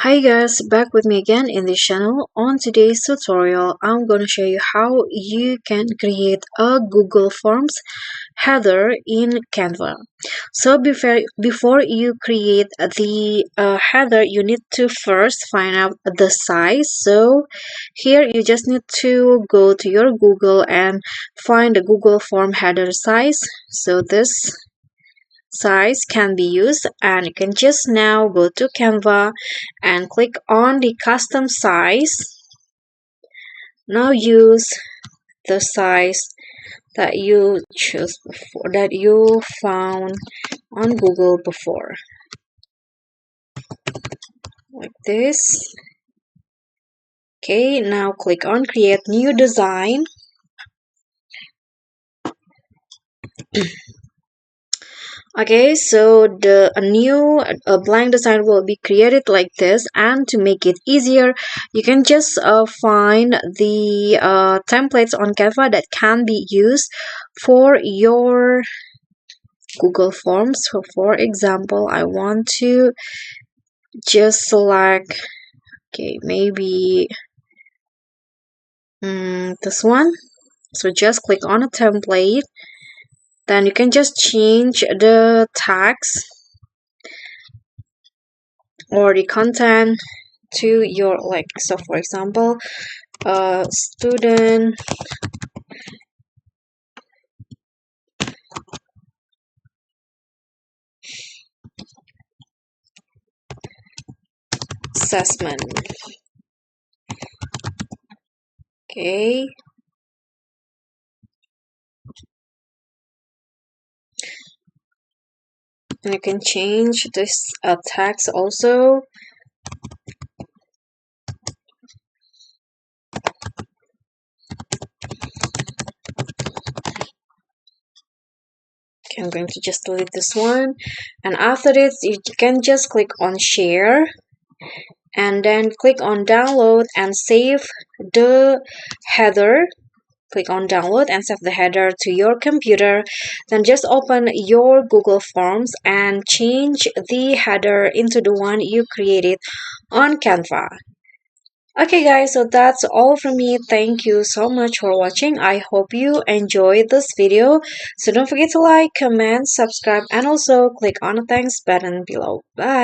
Hi guys, back with me again in this channel. On today's tutorial, I'm going to show you how you can create a Google Forms header in Canva. So before you create the header, you need to first find out the size. So here you just need to go to your Google and find the Google Form header size. So this size can be used, and you can just now go to Canva and click on the custom size. Now use the size that you choose before, that you found on Google before, like this. Okay, now click on create new design. Okay, so a new blank design will be created like this, and to make it easier, you can just find the templates on Canva that can be used for your Google Forms. So for example, I want to just select, okay, maybe this one. So just click on a template, then you can just change the tags or the content to your, like, so for example, student assessment. Okay, and you can change this text also. Okay, I'm going to just delete this one, and after this you can just click on share and then click on download and save the header. Click on download and save the header to your computer. Then just open your Google Forms and change the header into the one you created on Canva. Okay guys, so that's all from me. Thank you so much for watching. I hope you enjoyed this video. So don't forget to like, comment, subscribe, and also click on the thanks button below. Bye.